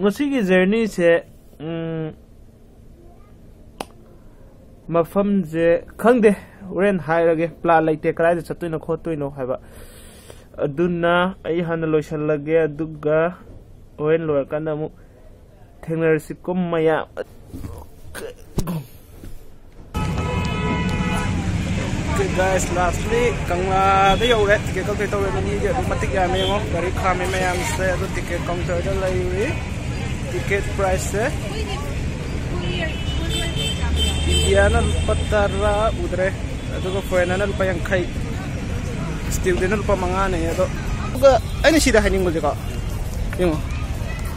Ngashigi journey se mafam je khangde uren hairage plan laite krai chatuino khotuino haiba aduna ai hana loisallage aduga oen lor kana mu thengnersi kom maya guys lastly kangla de yore ticket counter to ni ge matik ya me ngo gari khame me am se adu ticket counter de lai ticket price se Indiana patara udre adu ko foreigner na lupa yang khai student na lupa mangane ado ga ani sida haning mo jeka yung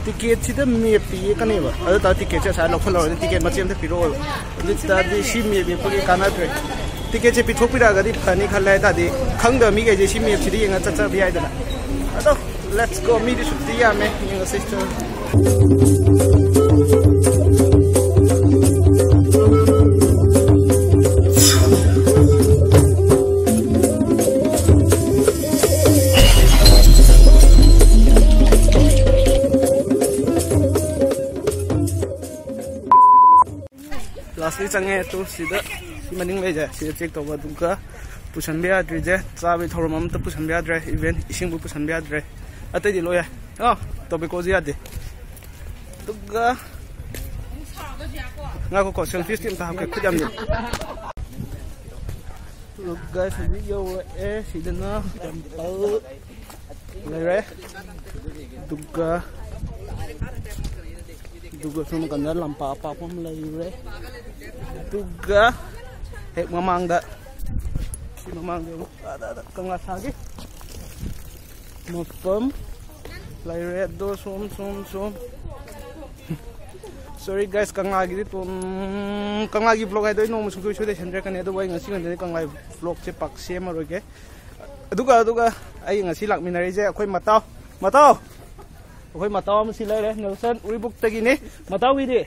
ticket sida me pi kane ba adu ta ticket sa lo kholo ticket ma chem de piro adu ta di si me be ko kana tre ticket je pithok pira ga di phani khalai ta di khangda mi ge je si me chi di nga cha cha bi ai da ado let's go mi di sutti ya me yung sister lastly change to sida maning le ja sida check to duka pusan bia dre je chabi thorom am to pusan bia dre event ising bu pusan bia dre atai di loya to be ko zia de duka nga ko selfie stick ta ke khujam ni look guys video sida na temple le re duka duga sum kanda lampa apa pom lai re duga hek mamang da si mamang de ada kangla sagi mopam lai re do sum sorry guys kangla gi to kangla gi vlog ai doi no musu su de center kan edo wai ngasi kan de kangla vlog che pak sem ro ge duga ai ngasi lak minari je akhoi matao akhoi matao am si lai re nelson uribuk tagi ne matao wi de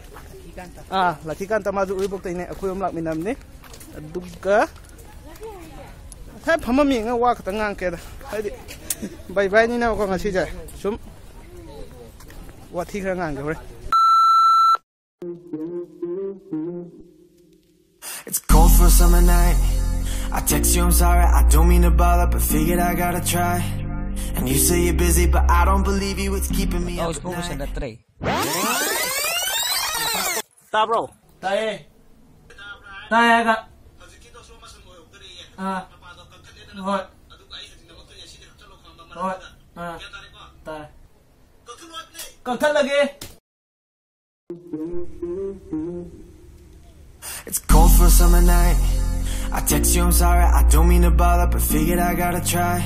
laki kan tamazu uribuk tagi ne akhoi am lak minam ne duga ha phama mi nga wa ka ngang ke da hai di bye bye ni na ko ngasi ja sum wa thi khra ngang ge re It's cold for a summer night. I text you, I'm sorry, I don't mean to bother, but figured I gotta try. And you say you're busy, but I don't believe you, it's keeping me up at night. Ta bro. Tae ga. Hoi. Ta. Kakhat lagi. It's cold for a summer night. I text you, I'm sorry, I don't mean to bother, but figured I gotta try.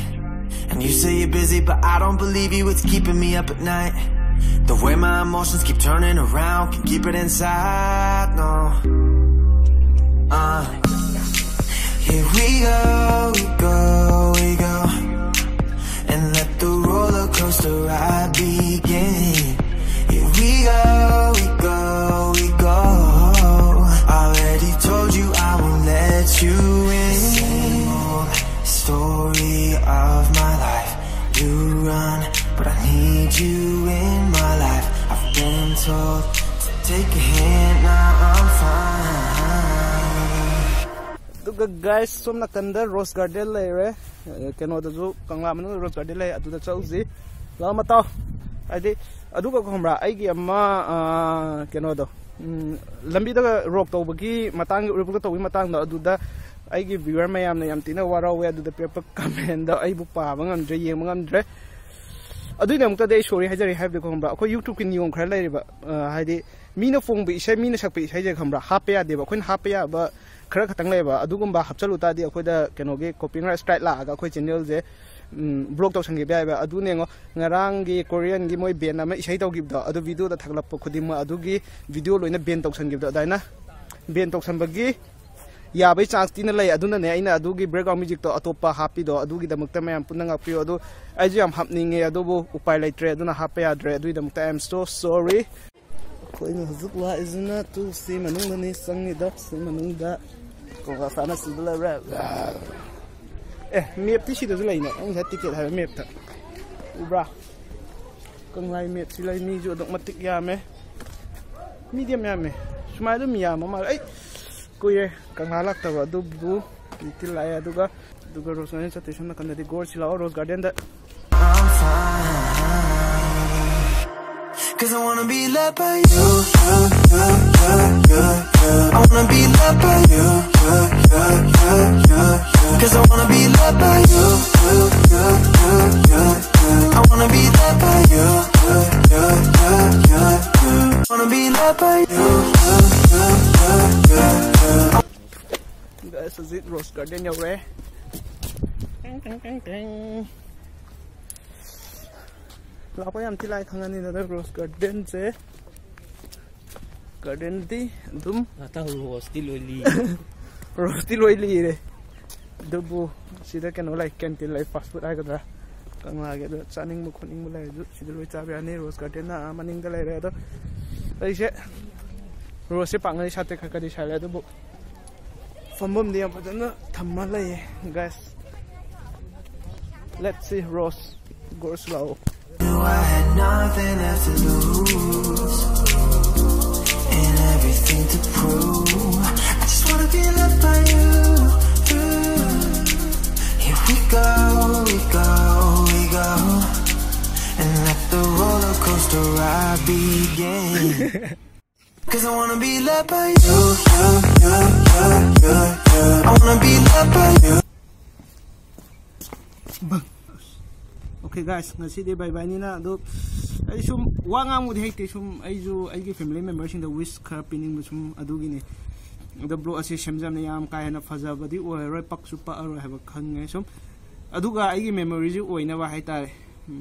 And you say you're busy, but I don't believe you, it's keeping me up at night. The way my emotions keep turning around, can't keep it inside, no. Here we go, and let the roller coaster ride begin. Here we go. Already told you I won't let you in. Same old story of my life. You run, but I need you in my life. I've been told to take a hint, now I'm fine. Duga guys, som na kanda rose garden lai re. Keno da ju kangla manu rose garden lai adu da chauzi. La mata. Adi aduga ko hamra aigi amma keno do. Lambi da rock to bagi matang report to matang da adu da aigi viewer mayam na yam tina warawe adu da paper comment da ai bu pa bangam dre yeng bangam dre adu ne mukta dei sorry hajari have ko hambra ko youtube kin yong khra lai ba haidi mina fong bi isai mina sak bi isai je khambra hape ya de ba khon hape ya ba khara khatang lai ba adu gumba hapchalu ta di akhoida kenoge copyright strike la ga khoi channel je blog to sangi ba ba adu ne ngo ngarang gi korean gi moi ben ama isai to gib da adu video da thaglap ko khudima adu gi video loina ben to sang gib da daina ben to san bagi ya bai chance tin lai adu na ne aina adu gi background music to atopa happy do adu gi damakta mayam punanga pio adu ai ji am hapning e adu bo upai lai tre adu na happy adre adu damakta I'm so sorry ko ina hazuk la izna tu si manung ni sangi da si manung da ko ga sana si la ra map ti si do lai na ang sa ticket ha map ta ubra kanglai met silai mi ju dok matik ya me medium ya me sumai dum ya ma ai kuye kangla lak ta du bu til la ya duga rose garden station na kan di gor sila rose garden da Cause I wanna be loved by you, I wanna be loved by you, Cause I wanna be loved by you, I wanna be loved by you, I wanna be loved by you. Guys, is it rose garden yaw re? Lapa yam tilai khangani na rose garden se garden di dum ata rose ti loili re dubu sida kan olai canteen lai fast food ai gadra kangla ge do chaning mu khoning mu lai du sida loi cha bya ni rose garden na maning da lai re do ai se rose se pangai sate kha di sale dubu fambum di am padana thamma lai guys. Let's see rose go slow. Knew I had nothing left to lose and everything to prove. I just wanna be loved by you. Here we go, and let the roller coaster ride begin. Cause I wanna be loved by you, I wanna be loved by you. Okay guys, ngasi de bye bye ni na do ai sum wanga mu de hekte sum ai ju ai gi family members in the wish car pinning sum adu gi ni the bro ase semjam ne yam kai na faza badi o roi pak su pa aro have khang nge sum adu ga ai gi memory ju oina ba hai ta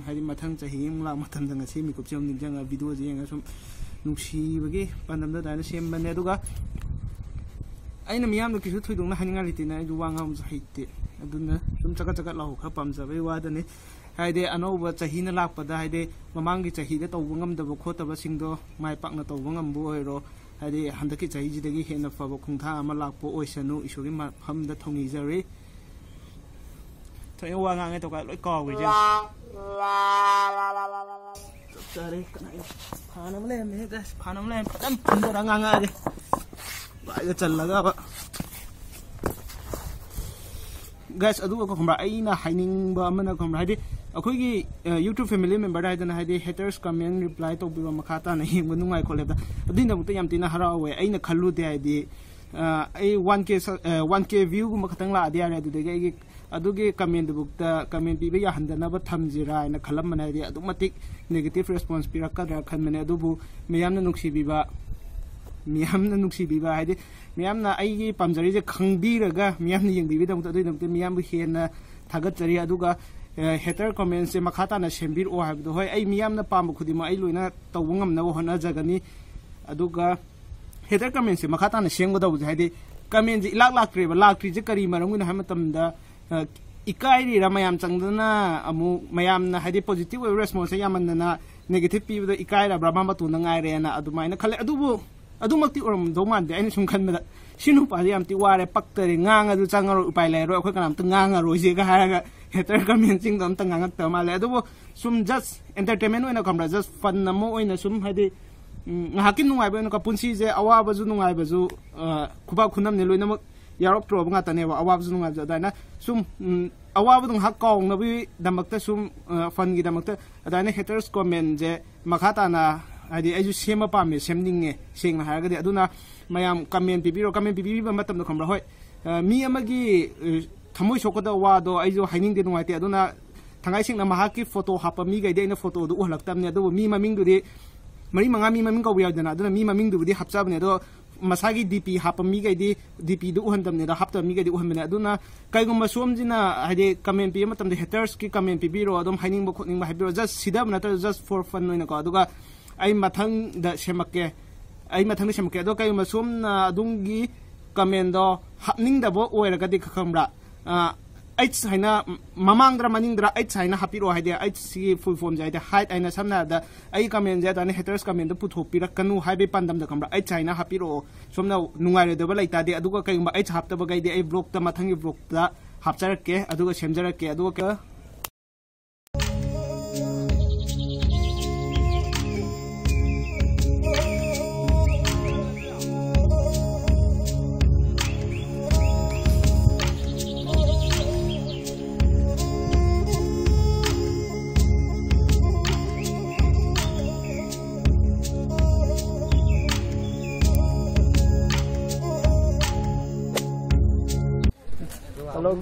hai mathang chahi ng la matham dang ase mi kup cham ning jang video ji nga sum nuksi bagi pandam da dana sem ban ne adu ga ai na miyam no kisu thoidong na haninga litina ai ju wanga mu haite aduna sum chaka chaka lahu kha pam jabai wa da ni haide anova chahina lakpada haide mamangi chahida tawbu ngamdaba khotaba singdo maipakna tawbu ngambu oiro haide handaki chahi jidagi hena faba khungtha ama lakpo oisanu isori hamda thongi jari thoy wa nga ngai to ka loi ko wi je tare kana phanam le me guys phanam le padam phunda nga nga ge bai ga challaga ba guys adu ko khumra aina haining ba amana khumra haide अखोगी YouTube family member हाइदना हाइदे haters comment reply तो बिवा मखाता नहीं मनुंगाई खोलेदा अदिन दमुते याम तिना हरावे अइना खल्लुदे हाइदे ai 1k view gum khatang la dia re du de aduge comment bukta comment bi ya handana ba thamjira na khalam mana ri adu matik negative response pi rakka da khan mane adu bu miyamna nuksi bi ba haide miyamna ai gi pamjari je khangbi raga miyamna yengbi bi da adu de miyam bu hena thagat jari aduga hater comments se makhata na shembir o habdo hoi ai miyamna pam khudima ai loina tawungam na hona jagani aduga hater comments se makhata na shengbo da bu haide comment ji lak tri je kari marang na hamatam da ikai ri ramayam changdana amu mayam na haide positive response yaman na negative pi da ikai ra brahma tu na ngai re na adumaina khale adubu adumakti oram do man de ai sum khan da sinu pa yam ti ware paktari ngang adu changaro upai le ro khoi kanam ta ngang ro je ga haraga hater comment sing dom ta ngang ta male adubu sum just entertainment oina kamra just fun na mo oina sum haide ngahakin nungai ba no ka punsi je awa ba ju nungai ba ju khuba khunam ne loina mak yarop tro nga ta ne wa awa ba ju nungai ja da na sum awa ba dung hak kong na bi damakta sum fun gi damakta da na haters comment je makhata na adi ayu sema pa me semninge seng na haraga de aduna mayam comment bibi ba matam no khamra hoi mi amagi thamoi sokoda wa do ayu haining de nungai te aduna thangai sing na mahaki photo hapa mi ga de na photo du halaktam ne do mi maming du de mari manga mi maming ko wiya dana aduna mi maming du di hapchab ne do masagi dp hapa mi ga di dp du handam ne da hapta mi ga di uham ne aduna kai gum som jina hade comment pi matam de haters ki comment pi biro adum haining ba khoning ba habiro just sidab na just for fun noina ko aduga ai mathang da shemakke do kai masum na adungi comment do hapning da bo oira ga di khamra h haina mamangdra maningdra h haina hapiro haide h si full form jaide height aina samna da ai comment ja da ne haters comment do putho pirak kanu haibe pandam da khamra h haina hapiro somna nungai re da ba laita de aduga kai ma h hapta ba gaide ai blog ta mathangi blog da hapcharake aduga semjarake aduga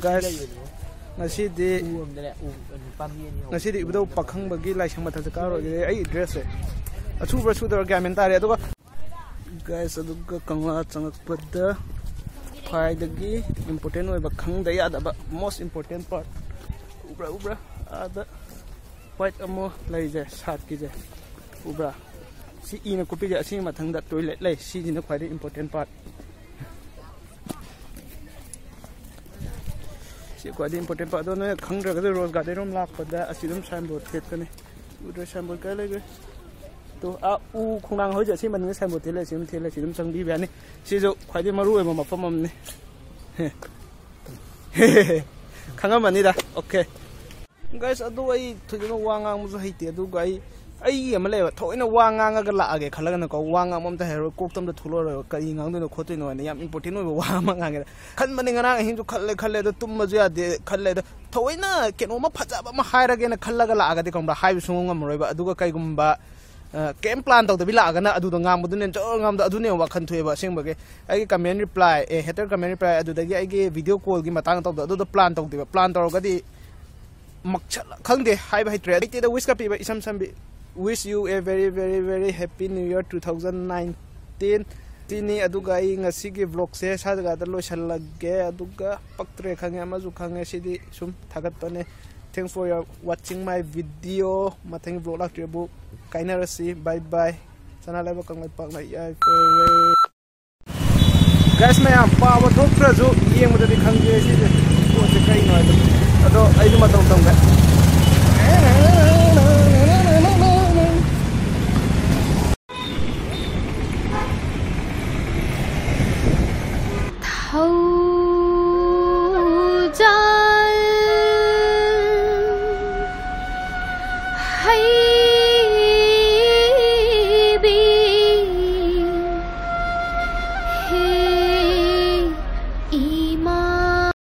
guys. Ngashigi ibdo pakhang bagi laisang matha karo ai dress e achubra chudar gamen tare aduga guys aduga kangla changakpada khwaidagi important oi bakhang da yadaba most important part ubra ada white amo laije sat ki je ubra si ina kopi je asi mathang da toilet lai si jina khwaidi important part si khwaidi important part do na khangra ga rose garden rom lak pada asidum signboard thet kane udra signboard ka lai to a u khunang hoi je si man ngai signboard thet lai sidum sangbi ba ni si jo khwaidi maru oi ma mafam am ni khangam da okay guys adu ai thujino wangang mu haite adu gai ai am le thoina wanga ga la age khalaga na ko wanga mom ta hero koktam da thulo ro kai ngang do khote no ne yam important no wa ma ngang khan mani ngana hin ju khalle da tum ma ju ya de khalle da thoina keno ma phaja ba ma haira ge na khallaga la aga de kom da hai su ngam roi ba adu ga kai gum ba kem plan tau da bi la aga na adu da ngam bu ne jo ngam da adu ne wa khan thoi ba sing ba ge ai comment reply hater comment reply adu da ge ai ge video call gi matang tau da adu da plan tau de plan tau ga di makchala khangde hai bai tre the wish ka pi ba isam sambi wish you a very happy new year 2019 tini aduga I ngashigi vlog se sa ga da lo shalage aduga paktre khange amaju khange sidi sum thagat pane thanks for your watching my video mathang vlog lak trebu kaina rasi bye bye sana leba kangleipak na ai guys mayam power thok tra ju yeng mu da khangge sidi ko se kai no ado ai ma tong tong ga